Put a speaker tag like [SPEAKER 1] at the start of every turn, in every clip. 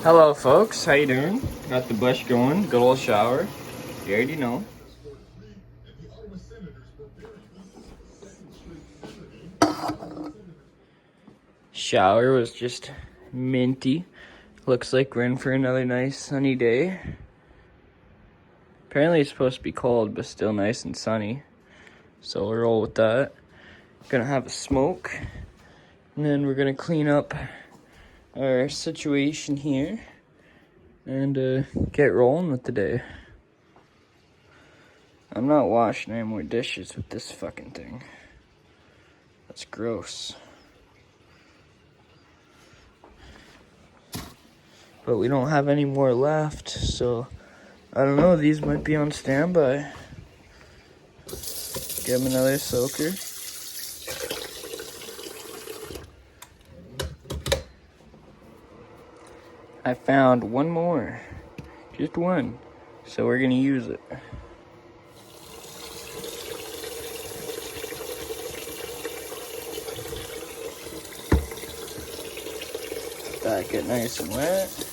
[SPEAKER 1] Hello folks, how you doing? Got the bush going, good old shower. You already know. Shower was just minty. Looks like we're in for another nice sunny day. Apparently it's supposed to be cold, but still nice and sunny. So we'll roll with that. Gonna have a smoke. And then we're gonna clean up our situation here. And get rolling with the day. I'm not washing any more dishes with this fucking thing. That's gross. But we don't have any more left, so I don't know, these might be on standby. Give them another soaker. I found one more, just one, so we're gonna use it. That get nice and wet.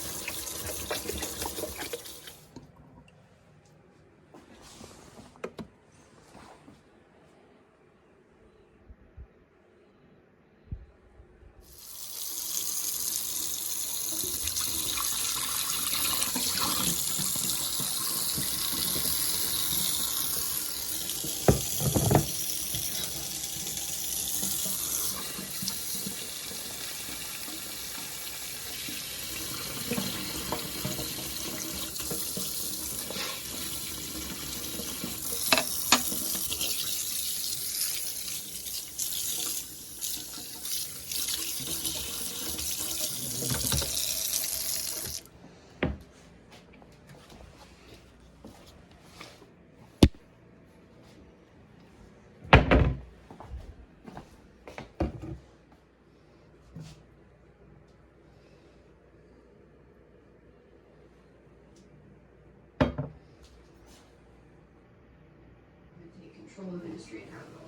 [SPEAKER 2] Control of industry and capital,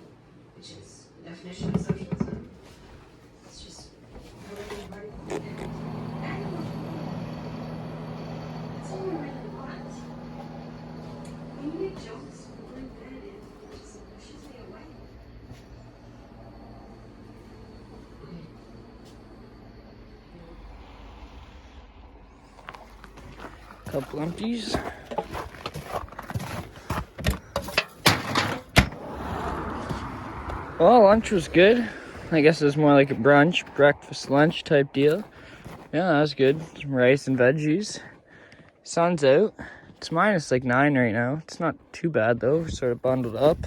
[SPEAKER 2] which is the definition of socialism. It's just that's all we really want. When you make jokes, we're in bed and it just pushes me away.
[SPEAKER 1] Couple empties. Well, lunch was good. I guess it was more like a brunch, breakfast, lunch type deal. Yeah, that was good. Some rice and veggies. Sun's out. It's minus like 9 right now. It's not too bad though. We're sort of bundled up.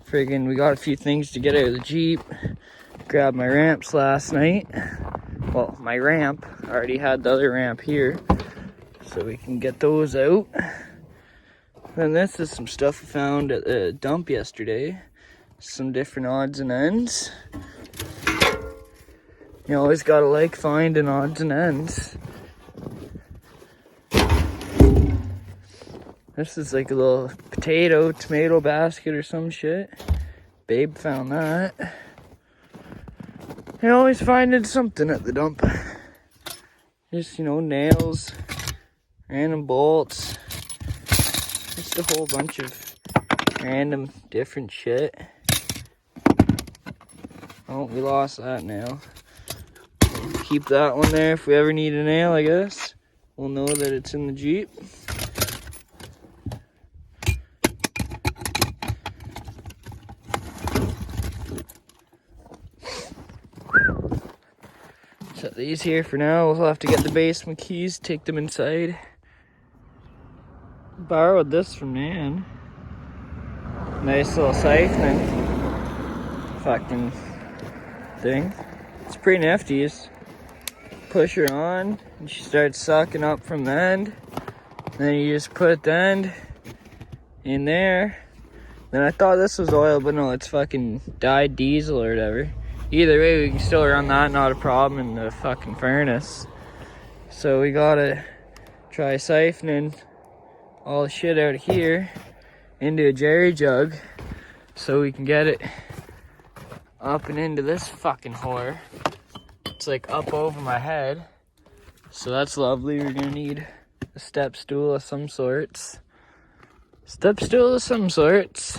[SPEAKER 1] Friggin', we got a few things to get out of the Jeep. Grabbed my ramps last night. Well, my ramp. I already had the other ramp here. So we can get those out. Then this is some stuff I found at the dump yesterday. Some different odds and ends. You always gotta like finding odds and ends. This is like a little tomato basket or some shit. Babe found that. You always finding something at the dump. Just, nails, random bolts. Just a whole bunch of random different shit. Oh, we lost that nail. Keep that one there if we ever need a nail, I guess. We'll know that it's in the Jeep. Set these here for now. We'll have to get the basement keys, take them inside. Borrowed this from Nan. Nice little siphoning fucking thing. It's pretty nifty. Just push her on and she starts sucking up from the end. Then you just put the end in there. Then I thought this was oil, but no, it's fucking dyed diesel or whatever. Either way, we can still run that, not a problem, in the fucking furnace. So we gotta try siphoning all the shit out of here into a jerry jug so we can get it up and into this fucking whore. It's like up over my head. So that's lovely. We're gonna need a step stool of some sorts. Step stool of some sorts.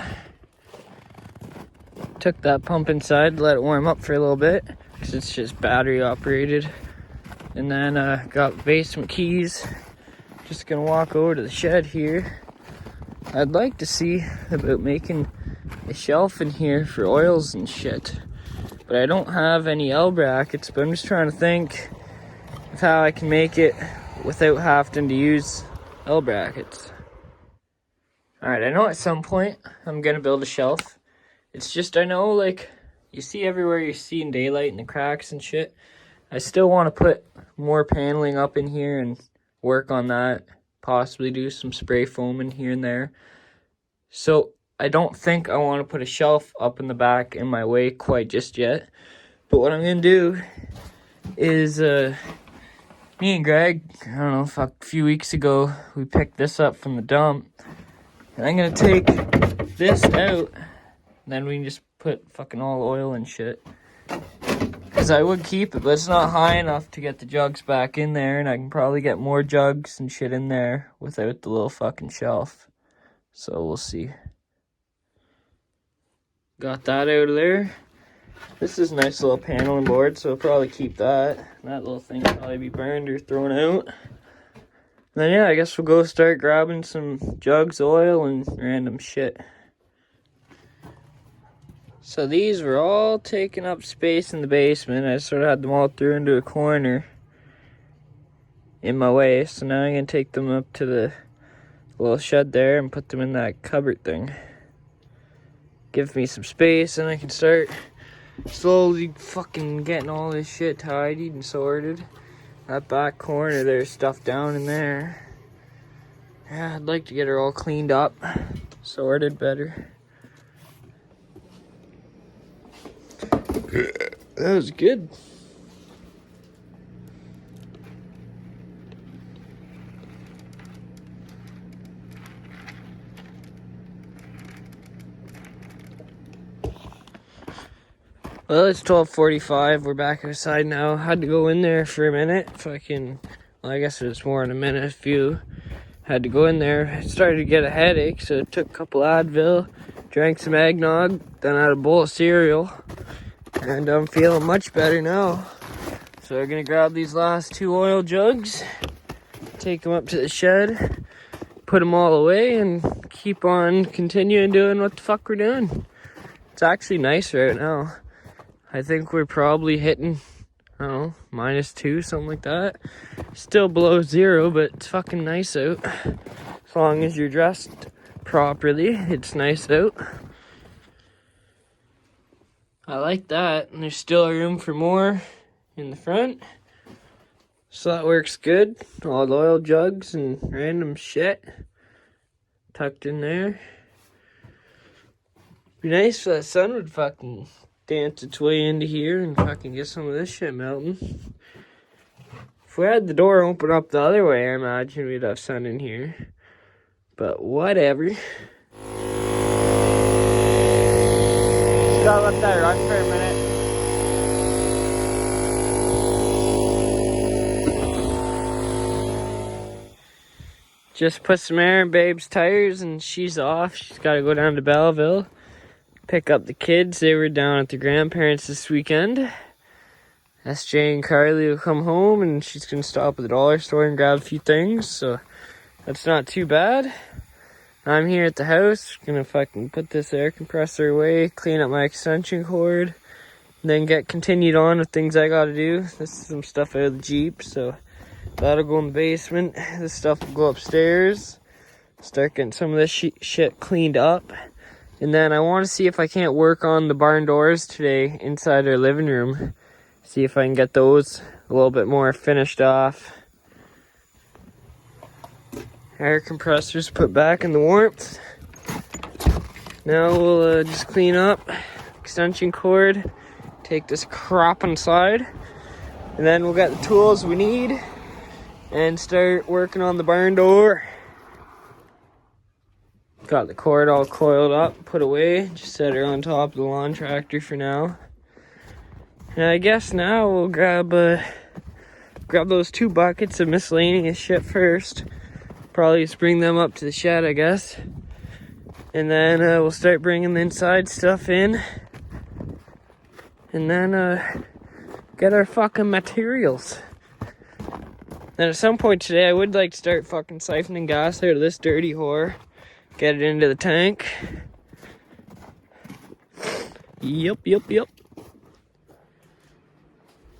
[SPEAKER 1] Took that pump inside, let it warm up for a little bit, because it's just battery operated. And then got basement keys. Just gonna walk over to the shed here. I'd like to see about making a shelf in here for oils and shit. But I don't have any L brackets, but I'm just trying to think of how I can make it without having to use L brackets. Alright, I know at some point I'm gonna build a shelf. It's just, I know, like, you see everywhere you see in daylight and the cracks and shit. I still want to put more paneling up in here and work on that. Possibly do some spray foam in here and there. So I don't think I want to put a shelf up in the back in my way quite just yet. But what I'm going to do is, me and Greg, I don't know, a few weeks ago, we picked this up from the dump. And I'm going to take this out. And then we can just put fucking all oil and shit. Because I would keep it, but it's not high enough to get the jugs back in there. And I can probably get more jugs and shit in there without the little fucking shelf. So we'll see. Got that out of there. This is a nice little paneling board, so I'll probably keep that. That little thing will probably be burned or thrown out. And then yeah, I guess we'll go start grabbing some jugs, oil, and random shit. So these were all taking up space in the basement. I sort of had them all thrown into a corner in my way. So now I'm going to take them up to the little shed there and put them in that cupboard thing. Give me some space and I can start slowly fucking getting all this shit tidied and sorted. That back corner, there's stuff down in there. Yeah, I'd like to get her all cleaned up, sorted better. That was good. Well, it's 12:45. We're back outside now. Had to go in there for a minute. Well, I guess it was more than a minute. A few. Had to go in there. I started to get a headache, so I took a couple Advil, drank some eggnog, then I had a bowl of cereal. And I'm feeling much better now. So we're gonna grab these last 2 oil jugs, take them up to the shed, put them all away, and keep on continuing doing what the fuck we're doing. It's actually nice right now. I think we're probably hitting, I don't know, -2, something like that. Still below 0, but it's fucking nice out. As long as you're dressed properly, it's nice out. I like that, and there's still room for more in the front. So that works good. All the oil jugs and random shit tucked in there. Be nice if the sun would fucking dance its way into here and fucking get some of this shit melting. If we had the door open up the other way, I imagine we'd have sun in here. But whatever. Gotta let that run for a minute. Just put some air in Babe's tires and she's off. She's gotta go down to Belleville. Pick up the kids. They were down at the grandparents this weekend. SJ and Carly will come home and she's gonna stop at the dollar store and grab a few things. So that's not too bad. I'm here at the house, gonna fucking put this air compressor away, clean up my extension cord, and then get continued on with things I gotta do. This is some stuff out of the Jeep, so that'll go in the basement. This stuff will go upstairs. Start getting some of this shit cleaned up. And then I want to see if I can't work on the barn doors today inside our living room. See if I can get those a little bit more finished off. Air compressors put back in the warmth. Now we'll just clean up extension cord, take this crop inside, and then we'll get the tools we need and start working on the barn door. Got the cord all coiled up, put away, just set her on top of the lawn tractor for now. And I guess now we'll grab grab those 2 buckets of miscellaneous shit first. Probably just bring them up to the shed, I guess. And then we'll start bringing the inside stuff in. And then get our fucking materials. Then at some point today, I would like to start fucking siphoning gas out of this dirty whore. Get it into the tank. Yup.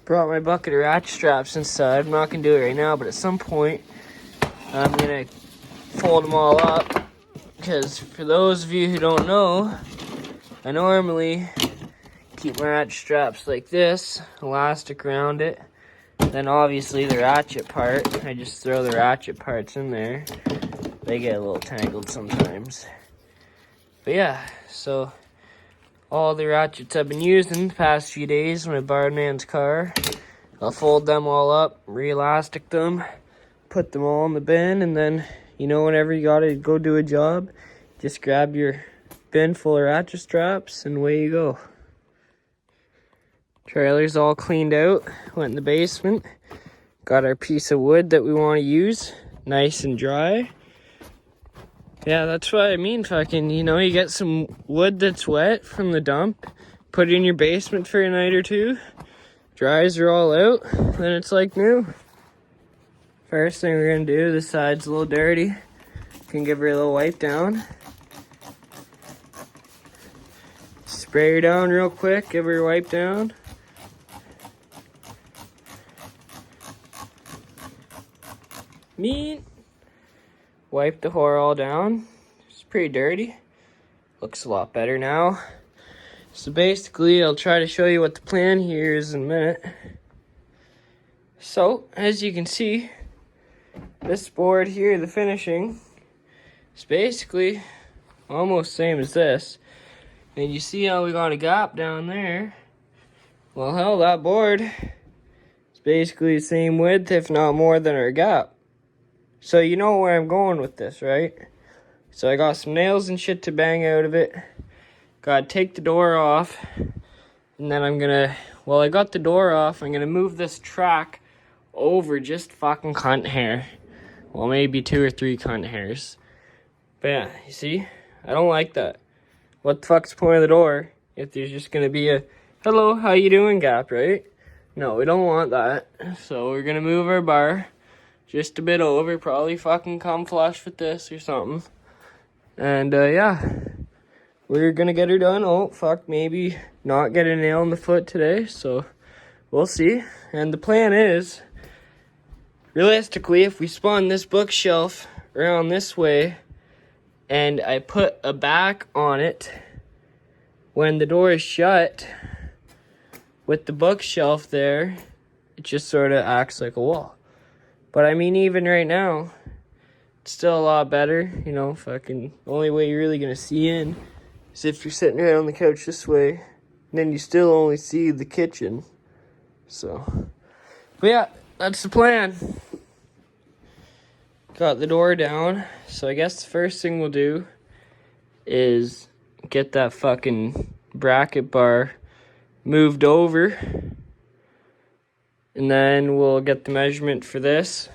[SPEAKER 1] Brought my bucket of ratchet straps inside. I'm not gonna do it right now, but at some point, I'm gonna fold them all up. Because for those of you who don't know, I normally keep my ratchet straps like this, elastic around it. Then obviously the ratchet part, I just throw the ratchet parts in there. They get a little tangled sometimes. But yeah, so all the ratchets I've been using the past few days when I borrowed Nan's car, I'll fold them all up, re-elastic them, put them all in the bin, and then, you know, whenever you gotta go do a job, just grab your bin full of ratchet straps and away you go. Trailer's all cleaned out, went in the basement, got our piece of wood that we want to use, nice and dry. Yeah, that's what I mean, fucking, you know, you get some wood that's wet from the dump, put it in your basement for a night or two, dries her all out, then it's like new. First thing we're gonna do, this side's a little dirty, can give her a little wipe down. Spray her down real quick, give her a wipe down. Mean. Wipe the whore all down. It's pretty dirty. Looks a lot better now. So basically, I'll try to show you what the plan here is in a minute. So, as you can see, this board here, the finishing, is basically almost same as this. And you see how we got a gap down there? Well, hell, that board is basically the same width, if not more than our gap. So you know where I'm going with this, right? So I got some nails and shit to bang out of it. Gotta take the door off. And then I'm gonna, well, I got the door off. I'm gonna move this track over just fucking cunt hair. Well, maybe 2 or 3 cunt hairs. But yeah, you see? I don't like that. What the fuck's the point of the door if there's just gonna be a, hello, how you doing gap, right? No, we don't want that. So we're gonna move our bar just a bit over, probably fucking come flush with this or something. And yeah, we're gonna get her done. Oh, fuck, maybe not get a nail in the foot today, so we'll see. And the plan is, realistically, if we spawn this bookshelf around this way, and I put a back on it, when the door is shut, with the bookshelf there, it just sort of acts like a wall. But I mean, even right now, it's still a lot better, you know, fucking, the only way you're really gonna see in is if you're sitting right on the couch this way, and then you still only see the kitchen. So, but yeah, that's the plan. Got the door down, so I guess the first thing we'll do is get that fucking bracket bar moved over. And then we'll get the measurement for this,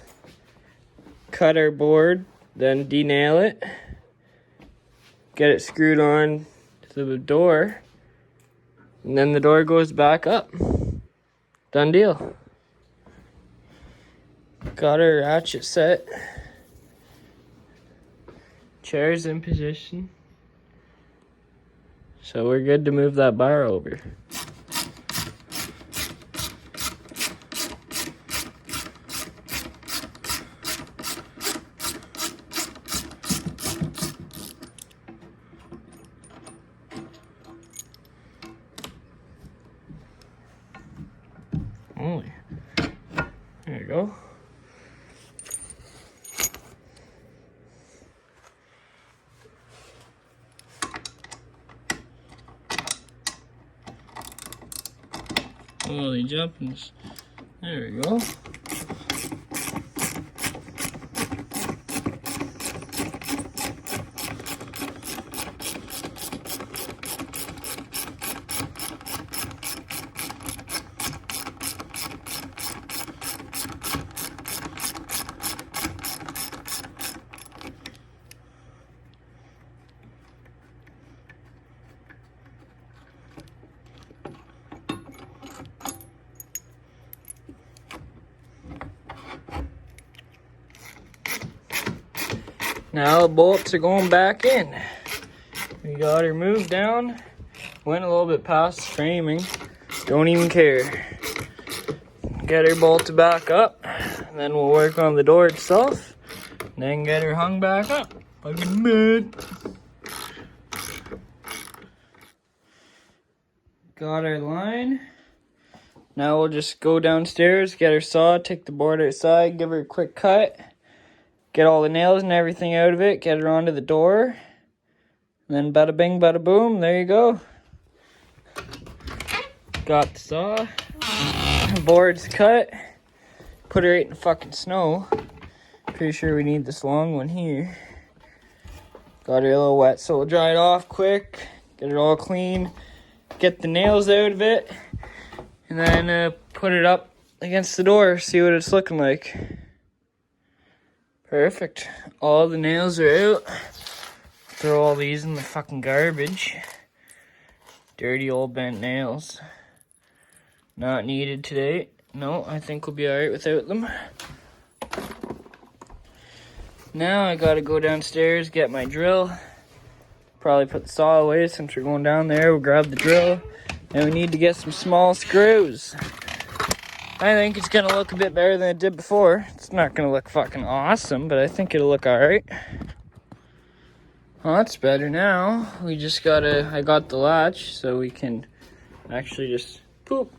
[SPEAKER 1] cut our board, then de-nail it, get it screwed on to the door, and then the door goes back up. Done deal. Got our ratchet set. Chairs in position. So we're good to move that bar over. There you go. Holy jumpins. There we go. Now the bolts are going back in. We got her moved down. Went a little bit past the framing. Don't even care. Get her bolted back up. And then we'll work on the door itself. And then get her hung back up. Fucking mad. Got our line. Now we'll just go downstairs, get her saw, take the board outside, give her a quick cut. Get all the nails and everything out of it, get her onto the door. And then bada bing, bada boom, there you go. Got the saw. Board's cut. Put her right in the fucking snow. Pretty sure we need this long one here. Got her a little wet, so we'll dry it off quick. Get it all clean. Get the nails out of it. And then put it up against the door, see what it's looking like. Perfect. All the nails are out. Throw all these in the fucking garbage. Dirty old bent nails. Not needed today. No, I think we'll be alright without them. Now I gotta go downstairs, get my drill. Probably put the saw away since we're going down there. We'll grab the drill. And we need to get some small screws. I think it's gonna look a bit better than it did before. It's not gonna look fucking awesome, but I think it'll look alright. Well, that's better now. We just I got the latch, so we can actually just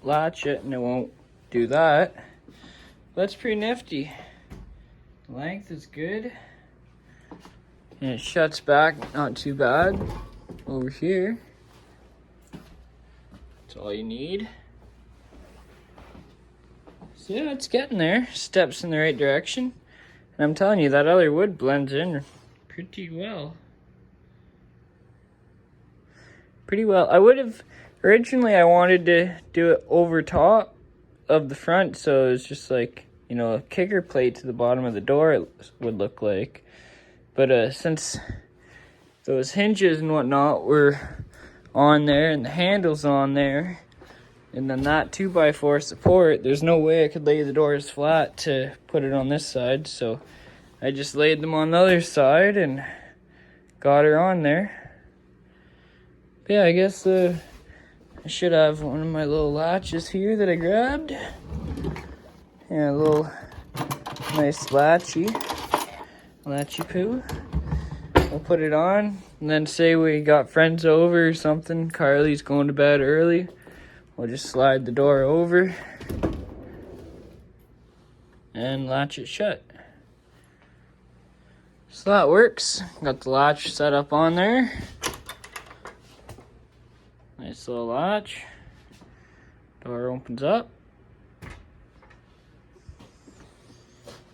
[SPEAKER 1] latch it and it won't do that. That's pretty nifty. The length is good. And it shuts back, not too bad. Over here. That's all you need. So yeah, it's getting there. Steps in the right direction. And I'm telling you, that other wood blends in pretty well. Pretty well. Originally I wanted to do it over top of the front, so it's just like, you know, a kicker plate to the bottom of the door it would look like. But since those hinges and whatnot were on there and the handle's on there, and then that 2x4 support, there's no way I could lay the doors flat to put it on this side, so I just laid them on the other side and got her on there. But yeah, I guess I should have one of my little latches here that I grabbed. Yeah, a little nice latchy poo. We'll put it on, and then say we got friends over or something, Carly's going to bed early, we'll just slide the door over and latch it shut. So that works. Got the latch set up on there. Nice little latch. Door opens up.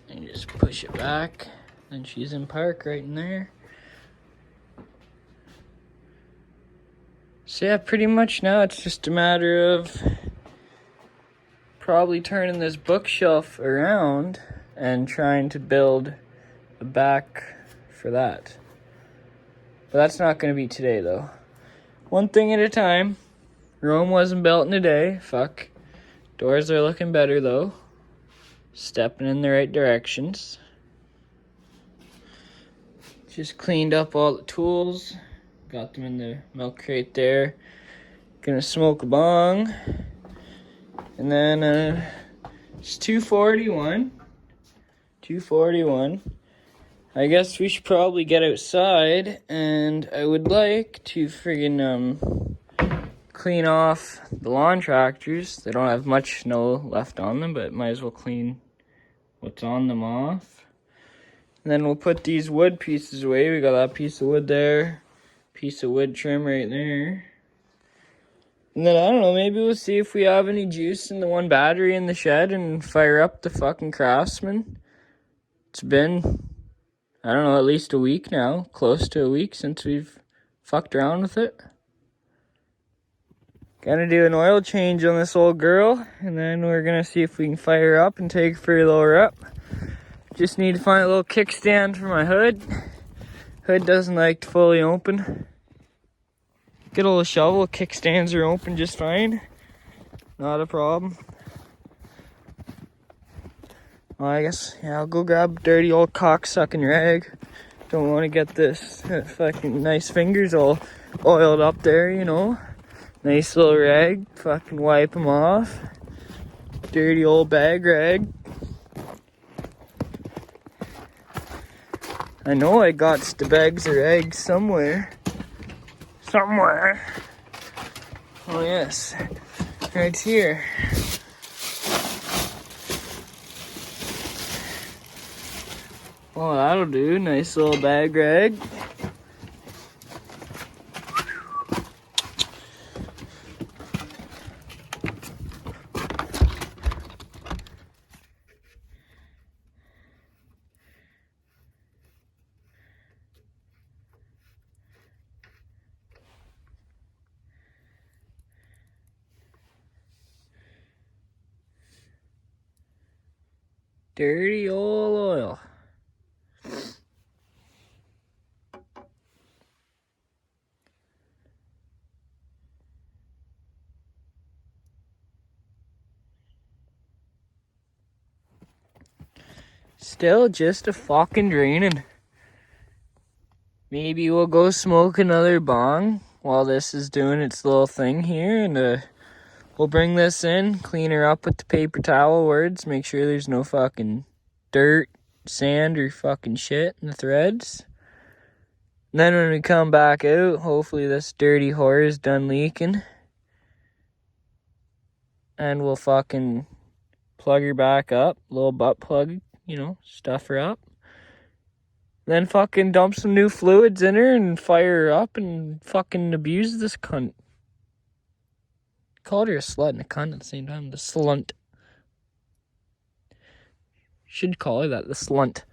[SPEAKER 1] And you just push it back. And she's in park right in there. So yeah, pretty much now it's just a matter of probably turning this bookshelf around and trying to build a back for that. But that's not going to be today though. One thing at a time. Rome wasn't built in a day. Fuck. Doors are looking better though. Stepping in the right directions. Just cleaned up all the tools. Got them in the milk crate there. Gonna smoke a bong. And then it's 2:41. 2:41. I guess we should probably get outside, and I would like to friggin' clean off the lawn tractors. They don't have much snow left on them, but might as well clean what's on them off. And then we'll put these wood pieces away. We got that piece of wood there, piece of wood trim right there. And then, I don't know, maybe we'll see if we have any juice in the one battery in the shed and fire up the fucking Craftsman. It's been, I don't know, at least a week now. Close to a week since we've fucked around with it. Gonna do an oil change on this old girl. And then we're gonna see if we can fire her up and take her for a little rep. Just need to find a little kickstand for my hood. Hood doesn't like to fully open. Get a little shovel, kickstands are open just fine. Not a problem. Well, I guess, yeah, I'll go grab a dirty old cocksucking rag. Don't want to get this fucking nice fingers all oiled up there, you know. Nice little rag, fucking wipe them off. Dirty old bag rag. I know I got the bags of rags somewhere. Somewhere. Oh yes, right here. Oh, that'll do. Nice little bag rag. Dirty old oil. Still just a fucking draining. Maybe we'll go smoke another bong while this is doing its little thing here, and we'll bring this in, clean her up with the paper towel words, make sure there's no fucking dirt, sand, or fucking shit in the threads. And then when we come back out, hopefully this dirty whore is done leaking. And we'll fucking plug her back up, little butt plug, you know, stuff her up. Then fucking dump some new fluids in her and fire her up and fucking abuse this cunt. Called her a slut and a cunt at the same time. The slunt. Should call her that. The slunt.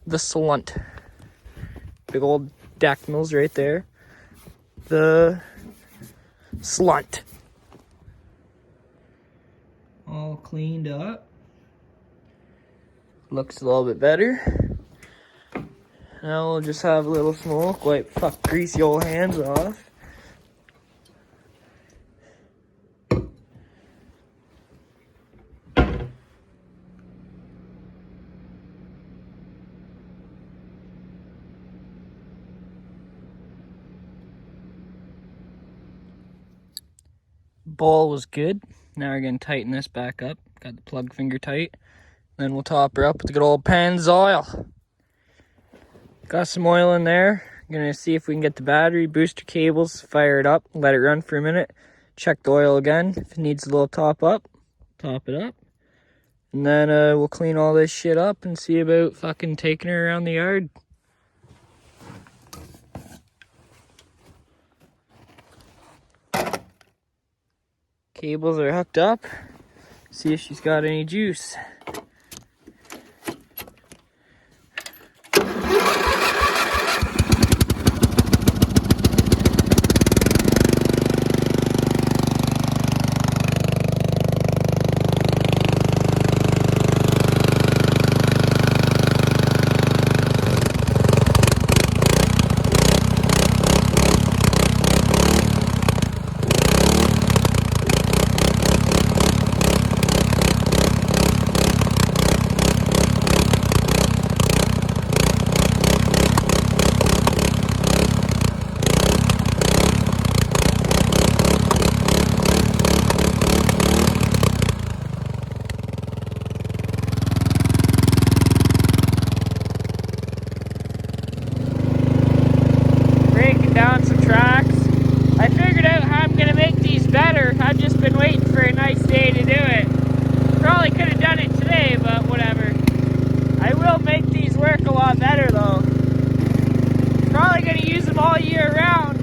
[SPEAKER 1] The slunt. Big old dactyls right there. The slunt. All cleaned up. Looks a little bit better. Now we'll just have a little smoke. Wipe greasy old hands off. Ball was good. Now we're gonna tighten this back up. Got the plug finger tight. Then we'll top her up with the good old Pennzoil. Got some oil in there. Gonna see if we can get the battery, booster cables, fire it up, let it run for a minute. Check the oil again. If it needs a little top up, top it up. And then we'll clean all this shit up and see about fucking taking her around the yard. Cables are hooked up. See if she's got any juice. Down some tracks. I figured out how I'm gonna make these better. I've just been waiting for a nice day to do it. Probably could have done it today, but whatever. I will make these work a lot better though. Probably gonna use them all year round.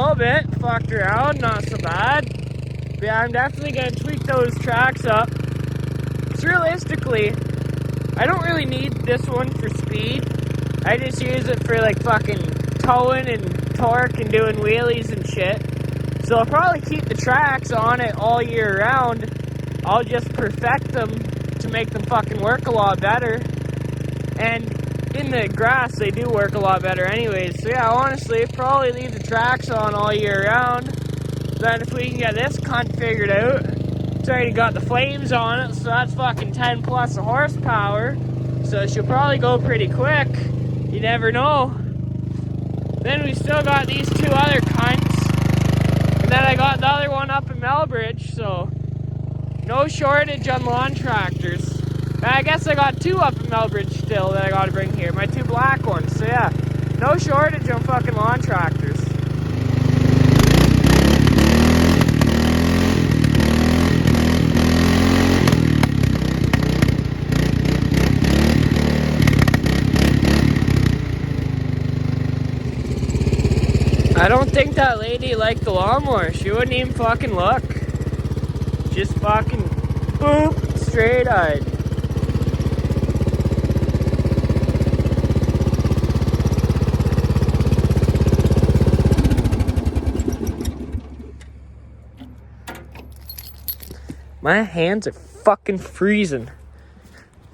[SPEAKER 1] little bit. Fucked around, not so bad. But yeah, I'm definitely gonna tweak those tracks up. Because realistically, I don't really need this one for speed. I just use it for like fucking towing and torque and doing wheelies and shit. So I'll probably keep the tracks on it all year round. I'll just perfect them to make them fucking work a lot better. And in the grass, they do work a lot better anyways. So yeah, honestly, probably leave the tracks on all year round. Then if we can get this cunt figured out, it's already got the flames on it, so that's fucking 10 plus horsepower. So she'll probably go pretty quick. You never know. Then we still got these two other cunts. And then I got the other one up in Melbridge, so no shortage on lawn tractors. And I guess I got two up in Melbridge still that I gotta bring here. My two black ones. So yeah, no shortage on fucking lawn tractors. I don't think that lady liked the lawnmower. She wouldn't even fucking look. Just fucking boop, straight-eyed. My hands are fucking freezing.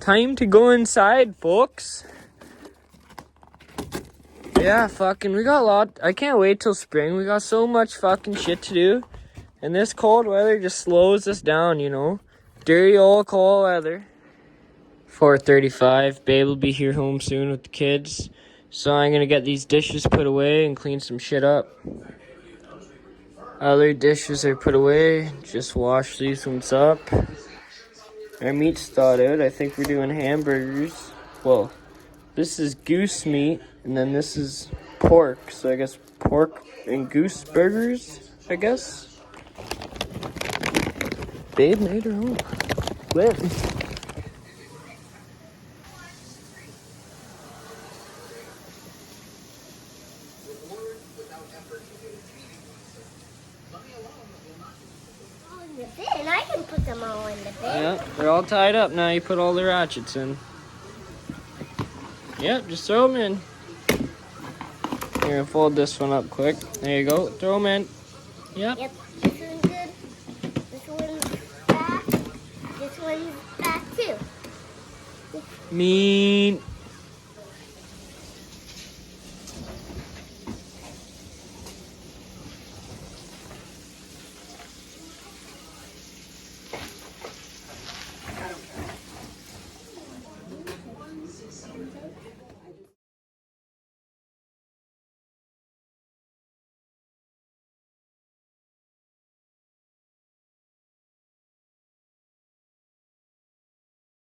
[SPEAKER 1] Time to go inside, folks. Yeah, fucking, we got a lot. I can't wait till spring. We got so much fucking shit to do. And this cold weather just slows us down, you know. Dirty old cold weather. 4:35. Babe will be here home soon with the kids. So I'm gonna get these dishes put away and clean some shit up. Other dishes are put away. Just wash these ones up. Our meat's thawed out. I think we're doing hamburgers. Well, this is goose meat, and then this is pork. So I guess pork and goose burgers, I guess. Babe made her own. Quit.
[SPEAKER 3] In the bin, I can put them all in the bin.
[SPEAKER 1] Yeah, they're all tied up now. You put all the ratchets in. Yep, just throw them in. Here, fold this one up quick. There you go. Throw them in. Yep.
[SPEAKER 3] Yep, this one's good. This one's back. This one's back too.
[SPEAKER 1] Mean.